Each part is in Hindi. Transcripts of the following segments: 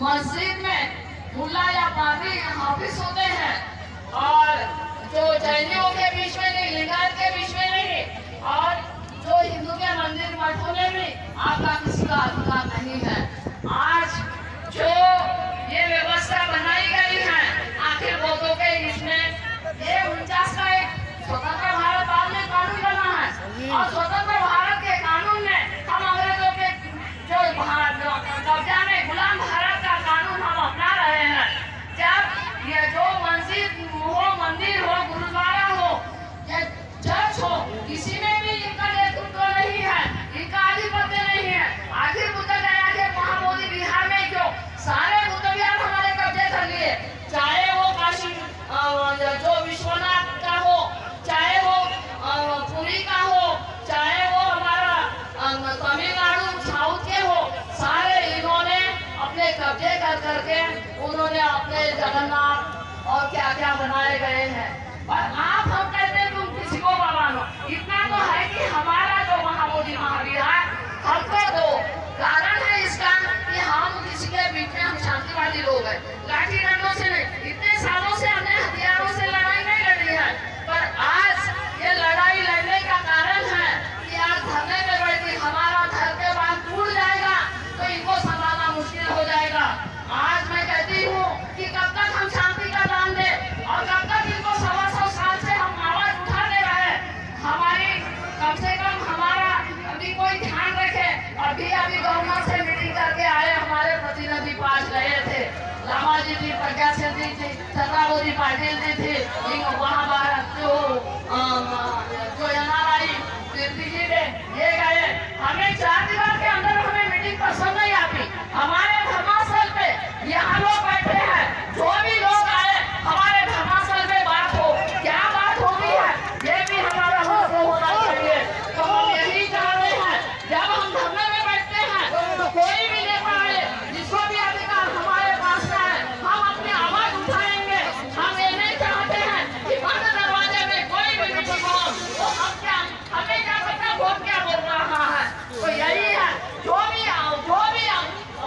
मस्जिद में मुल्ला या पादरी हाफिज होते हैं, और जो जैनियों के बीच में नहीं, लिंगायत के बीच में नहीं, और जो हिंदू के मंदिर मठों में भी आपका किसी का अधिकार नहीं है। आज जो ये व्यवस्था बनाई गई है, आखिर वो तो के इसमें ये 49 का एक स्वतंत्र भारत बाद में कानून बना है, और स्वतंत्र भारत के कानून में हम अंग्रेजों के जो कब्जा में गुलाम भारत का कानून हम अपना रहे हैं। जब ये जो मस्जिद हो, मंदिर हो, गुरुद्वारा हो, या चर्च हो, किसी में भी इनका नेतृत्व नहीं है, इनका आधिपत्य नहीं है। आखिर बुद्ध गया के महाबोधि बिहार में जो सारे बुद्ध विहार हमारे कब्जे कर लिए, चाहे वो काशी जो विश्वनाथ का हो, चाहे वो पुरी का हो, चाहे वो हमारा तमिलनाडु साउथ के हो, सारे इन्होंने अपने कब्जे कर करके उन्होंने अपने जगन्नाथ और क्या क्या बनाए गए हैं। पर आप हम कहते हैं तुम किसी को मानो, इतना तो है कि हमारा जो महाबोधि महाविहार हमको दो। कारण है इसका कि हम किसी के बीच में हम शांतिवादी लोग हैं, लाठी डंडों से नहीं, इतने सालों से हमने हथियारों से लड़ाई नहीं लड़ी है। पर आज ये लड़ाई लड़ने का कारण है कि आज धरने में बैठी हमारा घर के बांध टूट जाएगा तो इनको संभालना मुश्किल हो जाएगा। आज मैं कहती हूँ कि कब तक हम शांति का दान दे और कब तक इनको 100 साल से हम आवाज उठाते रहे। हमारी कम से कम हमारा अभी कोई ध्यान रखे। अभी गवर्नर से मीटिंग करके आए हमारे प्रतिनिधि पास गए थे, लामाजी जी, प्रज्ञा सिंह जी, चंद्रावती पाटिल जी थी, वहाँ जो NRI कीर्ति जी थे, ये गए। हमें 4 दीवार के अंदर हमें मीटिंग पसंद नहीं आती। हमारे धर्मास्थल पे यहाँ लोग बैठे हैं, जो भी लोग आए हमारे धर्मास्थल पे बात हो, क्या बात होती है ये भी हमारा होना चाहिए। तो हम यही चाहते हैं, जब हम धरने में बैठते हैं तो कोई भी नेता आए, जिसको भी अधिकार हमारे पास है, हम अपनी आवाज उठाएंगे। हम ये नहीं चाहते हैं कि बंद दरवाजे में कोई भी मीटिंग हो तो हमें क्या पता वो क्या बोल रहा है। तो यही है, जो भी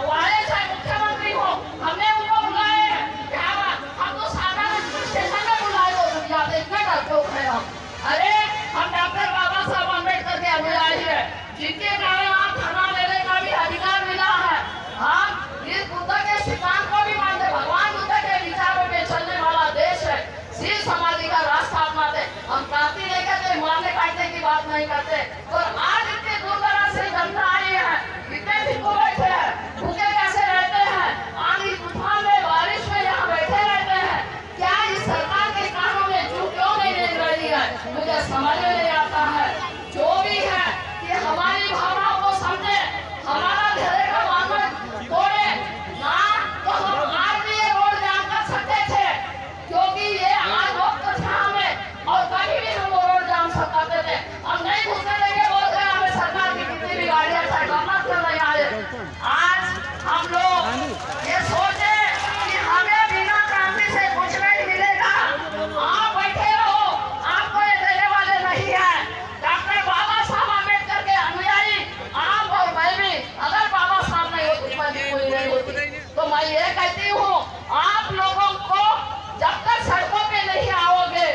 वाले चाहे मुख्यमंत्री हो, हमने उनको बुलाए हैं। क्या बात, हम तो साधारण स्टेशन में बुलाए हो, जाते इतने डरपोक है हम। अरे हम डॉक्टर बाबा साहब अम्बेडकर के अनुयायी है, जिनके कारण आप धरना लेने का भी अधिकार मिला है। हम इस बुद्ध के सिद्धांत को भी मानते, भगवान बुद्ध के विचारों पे चलने वाला देश है, शील समाधि का रास्ता अपनाते। हम क्रांति नहीं करते, मारने काटने की बात नहीं करते। और आज इतने दूर दराज से जनता आई है, इतने भिक्खु बैठे हैं, भूखे कैसे रहते हैं, आंधी तूफान में बारिश में यहाँ बैठे रहते हैं। क्या इस सरकार के कानों में चूक क्यों नहीं देख रही है, मुझे समझ में नहीं आता है। जो भी है कि हमारी भावनाओं को समझे, हमारा धैर्य का मानव तोड़े ना, तो हम आज भी ये रोड जाम कर सकते थे, क्योंकि ये आज वक्त था हमें, और कभी भी हम वो रोड जाम सकते थे। हम नहीं घुसने देंगे बोल रहे, हमें सरकार की कितनी भी गाड़ियां गवर्नमेंट कर रही है। आज हम लोग ये सोचे कि हमें बिना क्रांति से कुछ नहीं मिलेगा, आप बैठे रहो, आपको ये देने वाले नहीं है। डॉक्टर बाबा साहब अम्बेडकर के अनुयायी आप और मैं भी, अगर बाबा साहब नहीं होते कोई नहीं होती। तो मैं ये कहती हूँ, आप लोगों को जब तक सड़कों पे नहीं आओगे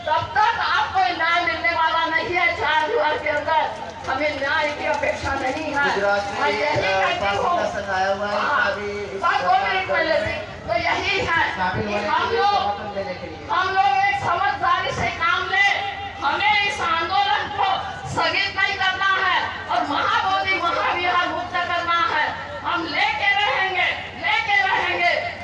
तब तक आपको न्याय मिलने वाला नहीं है। 4 दीवार के अंदर हमें न्याय की अपेक्षा नहीं है। मैं यही कहती हूँ, 2 मिनट पहले तो यही है कि हम लोग एक समझदारी से काम ले। हमें इस आंदोलन को स्थगित नहीं करना है और महाबोधि महाविहार मुक्त करना है। हम लेके रहेंगे,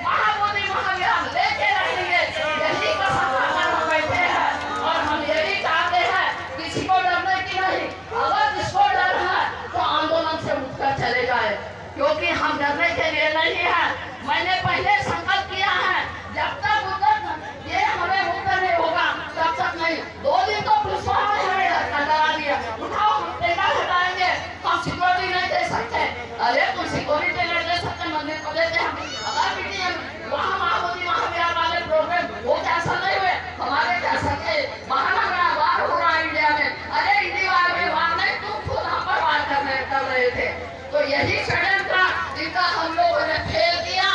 महाबोधि महाविहार लेके रहेंगे। यही कसम खाकर हम बैठे हैं और हम यही चाहते हैं, किसी को डरने की नहीं। अगर जिसको डर है तो आंदोलन से उठकर चले जाए, क्योंकि हम डरने के लिए नहीं है। मैंने पहले संकल्प किया है, जब तक ये हमें मुक्त नहीं होगा तब तक नहीं। 2 दिन तो पुलिस वालों ने हमें डरा दिया, उठाओ हम टेंडर हटाएंगे, हम सिक्योरिटी नहीं दे सकते। अरे तुम सिक्योरिटी नहीं दे सकते, मंदिर को देते हम। अगर पीटीएम वहाँ महाबोधि महाविहार वाले प्रोग्राम वो कैंसल नहीं हुए, हमारे कैंसल के बाहर हो रहा है इंडिया में। अरे इंडिया में वार नहीं, तुम खुद हम पर वार कर रहे थे। तो यही षड्यंत्र जिनका हम लोगों ने फेल किया,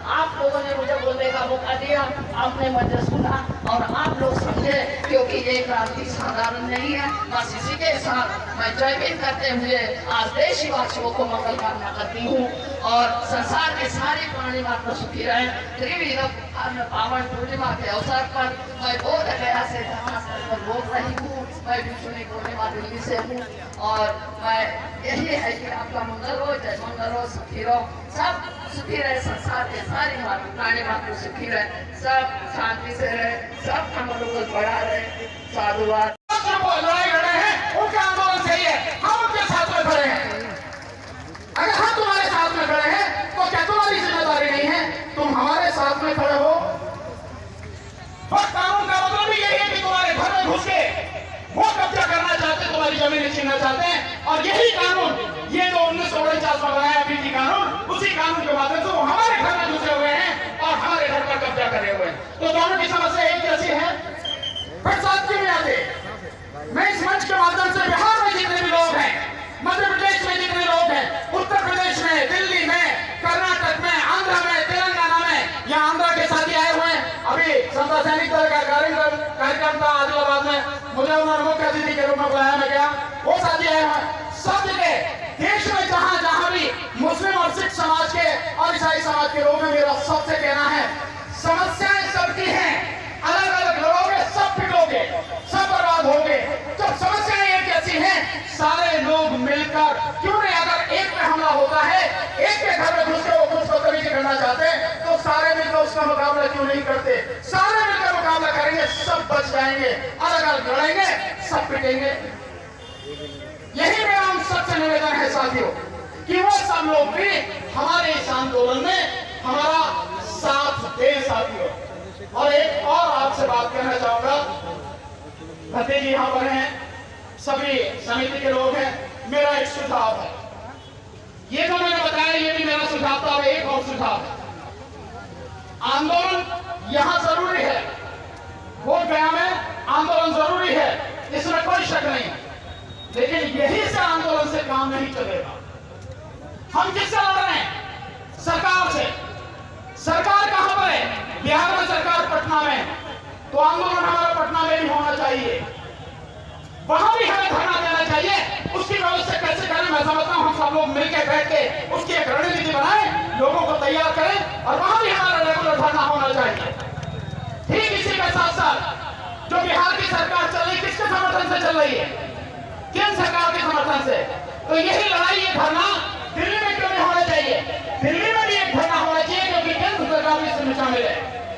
आप लोगों ने मुझे बोलने का मौका दिया, आपने मुझे सुना और आप लोग समझे, क्योंकि ये क्रांति साधारण नहीं है। बस इसी के साथ मैं जय भीम करते हुए आज देशवासियों को मंगल कामना करती हूँ और संसार के सारे प्राणी मात्र सुखी रहे। त्रिविध पावन पूर्णिमा के अवसर पर मैं बोध गया से बोल रही हूँ। मैं विष्णु पूर्णिमा दिल्ली से हूँ और मैं यही है कि आपका मंगल हो, जय मंगल हो, सुखी रहो, सब सुखी रहे, संसार के सारी प्राणी मात्र सुखी रहे, सब शांति से रहे, सब हम लोग बढ़ा रहे। साधुवाद। लड़ाई लड़ रहे हैं उनका आंदोलन सही है, हम उनके साथ में खड़े हैं। अगर हम तुम्हारे साथ में खड़े हैं तो क्या तुम्हारी जिम्मेदारी नहीं है तुम हमारे साथ में खड़े हो? और कानून का मतलब भी यही है कि तुम्हारे घर में घुस के वो कब्जा करना चाहते, तुम्हारी जमीन छीनना चाहते हैं। और यही कानून, ये जो 1949 में बनाया अभी कानून, उसी कानून के माध्यम से वो हमारे घर में घुसे हुए हैं और हमारे घर पर कब्जा करे हुए हैं। तो दोनों की समस्या एक जैसी है, फिर साथ क्यों नहीं आते? मैं इस मंच के माध्यम से बिहार में जितने भी लोग हैं, मध्य प्रदेश में जितने लोग हैं, उत्तर प्रदेश में, दिल्ली में, कर्नाटक में, आंध्र में, तेलंगाना में, यहाँ आंध्र के साथी आए हुए हैं। अभी समता सैनिक दल का कार्यक्रम था आदिलाबाद में, मुझे उन्होंने मुख्य अतिथि के रूप में बुलाया, मैं गया, वो साथी आए हुए हैं। सब जगह देश में जहां जहां भी मुस्लिम और सिख समाज के और ईसाई समाज के लोगों में मेरा सबसे कहना है, समस्याएं सबकी हैं, अलग अलग लड़ोगे, सब पिटोगे, सब बर्बाद होगे। जब समस्याएं एक ऐसी हैं, सारे लोग मिलकर क्यों नहीं, अगर एक पे हमला होता है, एक के घर में घुस के वो कुछ बदतमीजी करना चाहते हैं, तो सारे मिलकर उसका मुकाबला क्यों नहीं करते? सारे मिलकर मुकाबला करेंगे, सब बच जाएंगे। अलग अलग लड़ेंगे, सब पिटेंगे। यही मेरा हम सबसे निवेदन है साथियों कि वो सब लोग भी हमारे इस आंदोलन में हमारा साथ दे साथियों। और एक और आपसे बात कहना चाहूंगा, भतीजी जी यहाँ पर हैं, सभी समिति के लोग हैं, मेरा एक सुझाव है, ये जो मैंने बताया ये भी मेरा सुझाव था। एक और सुझाव है, आंदोलन यहाँ जरूरी है, वोट गया में आंदोलन जरूरी है, इसमें कोई शक नहीं, लेकिन यही से आंदोलन से काम नहीं चलेगा। हम किससे लड़ रहे हैं? सरकार से। सरकार कहां पर है? बिहार में सरकार पटना में, तो आंदोलन हमारा पटना में भी होना चाहिए, वहां भी हमें धरना देना चाहिए। उसकी व्यवस्था कैसे करें मैं समझता हूं, हम सब लोग मिलकर बैठ के उसकी एक रणनीति बनाएं, लोगों को तैयार करें और वहां भी हमारा रेगुलर धरना होना चाहिए। ठीक इसी के साथ साथ जो बिहार की सरकार चल रही, किसके समर्थन से चल रही है? केंद्र सरकार के समर्थन से। तो यही लड़ाई, ये धरना दिल्ली में क्यों नहीं होना चाहिए? दिल्ली में भी एक धरना होना चाहिए, क्योंकि केंद्र सरकार भी इसमें शामिल है।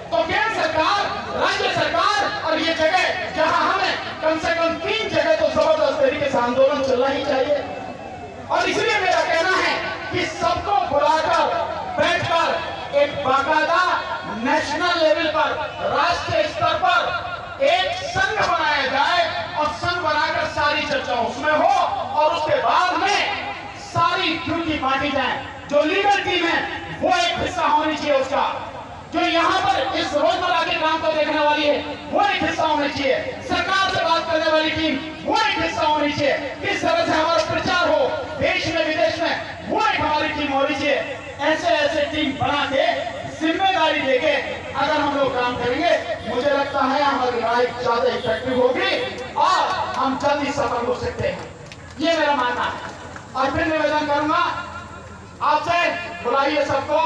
तो केंद्र सरकार, राज्य सरकार और ये जगह जहां हमें कम से कम 3 जगह तो जबरदस्त तरीके से आंदोलन चलना ही चाहिए। और इसलिए मेरा कहना है कि सबको बुलाकर बैठकर एक बाकायदा नेशनल लेवल पर, राष्ट्रीय स्तर पर एक संघ बनाया जाए और संघ बनाकर सारी चर्चा उसमें हो और उसके बाद में सारी ड्यूटी बांटी जाए। जो लीगल टीम है वो एक हिस्सा होनी चाहिए उसका, जो यहाँ पर इस रोजमर्रा के काम को देखने वाली है वो एक हिस्सा होनी चाहिए, सरकार से बात करने वाली टीम वो एक हिस्सा होनी चाहिए, किस तरह से हमारा प्रचार हो देश में विदेश में वो एक हमारी टीम होनी चाहिए। ऐसे ऐसे टीम बना के जिम्मेदारी देके अगर हम लोग काम करेंगे, मुझे लगता है हमारी लड़ाई ज्यादा इफेक्टिव होगी और हम जल्दी सफल हो सकते हैं, ये मेरा मानना है। और फिर निवेदन करूंगा आपसे, बुलाइए सबको।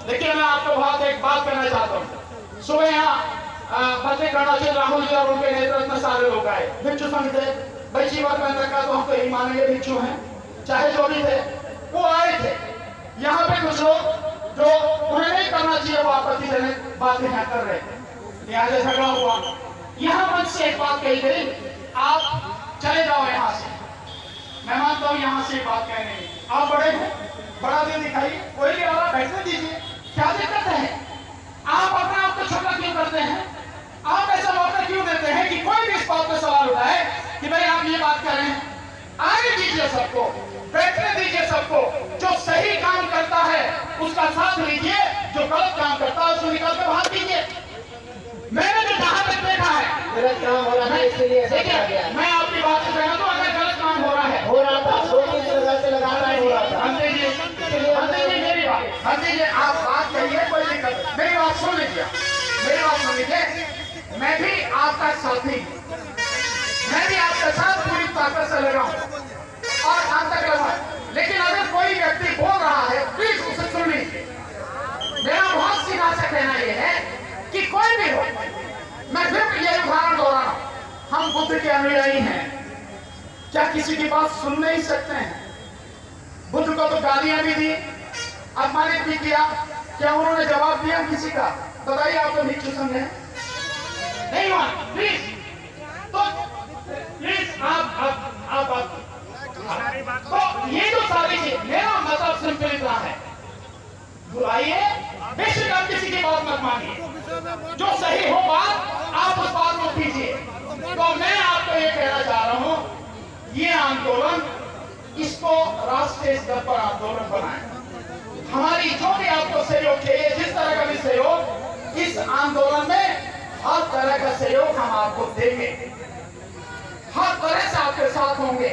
देखिए मैं आपको एक बात कहना चाहता हूँ, सुबह यहाँ फतेह कर्णाचल राहुल जी और उनके नेतृत्व में सारे लोग आए, भिक्षु संघ थे, भाई जीवन में का तो हम तो यही मानेंगे भिक्षु हैं, चाहे जो भी थे वो आए थे। यहाँ पे कुछ लोग जो उन्हें नहीं करना चाहिए वो आपत्तिजनक बातें यहाँ कर रहे थे, यहाँ से झगड़ा हुआ। यहाँ मंच से एक बात कही गई, आप चले जाओ यहाँ से। मैं मानता हूँ यहाँ से बात कहने में आप बड़े हैं, बड़ा दिल दिखाइए, कोई भी आ रहा बैठने दीजिए, क्या दिक्कत है? आप अपने आप को छोटा क्यों करते हैं? आप ऐसा मौका क्यों देते हैं कि कोई भी इस बात पर सवाल उठाए कि भाई आप ये बात कर रहे हैं? आने दीजिए सबको, बैठने दीजिए सबको। जो सही काम करता है उसका साथ लीजिए, जो गलत काम करता है उसको निकाल कर बाहर कीजिए। मैंने जो जहां तक देखा है गलत काम हो रहा है, इसलिए ऐसा किया गया। मैं आपकी बात से सहमत हूं, अगर गलत काम हो रहा है, हो रहा था, 2-3 जगह से लगातार हो रहा था। हंसी जी मेरी बात, हंसी जी आप बात कहिए, कोई दिक्कत साथी, मैं भी आपके साथ पूरी ताकत से लगा हूं और अंत तक लगा। लेकिन अगर कोई व्यक्ति बोल रहा है, प्लीज उसे सुन लीजिए। मेरा बहुत सीधा सा कहना यह है कि कोई भी हो, मैं फिर यही उदाहरण दोहरा रहा हूं, हम बुद्ध के अनुयायी हैं, क्या किसी की बात सुन नहीं सकते हैं? बुद्ध को तो गालियां भी दी, अपमानित भी किया, क्या उन्होंने जवाब दिया किसी का? बताइए, आप तो भिक्षु संघ हैं, नहीं हुआ? प्लीज, तो प्लीज आप तो ये जो सारी चीज, मेरा मतलब सिंपल इतना है, बुलाइए, बेशक आप किसी की बात मत मानिए, जो सही हो बात आप उस बात को कीजिए। तो मैं आपको ये कहना चाह रहा हूं, ये आंदोलन, इसको राष्ट्रीय स्तर पर आंदोलन बनाएं। हमारी जो भी आपको सहयोग चाहिए, जिस तरह का भी सहयोग, इस आंदोलन में हर तरह का सहयोग हम आपको देंगे, हर तरह से आपके साथ होंगे।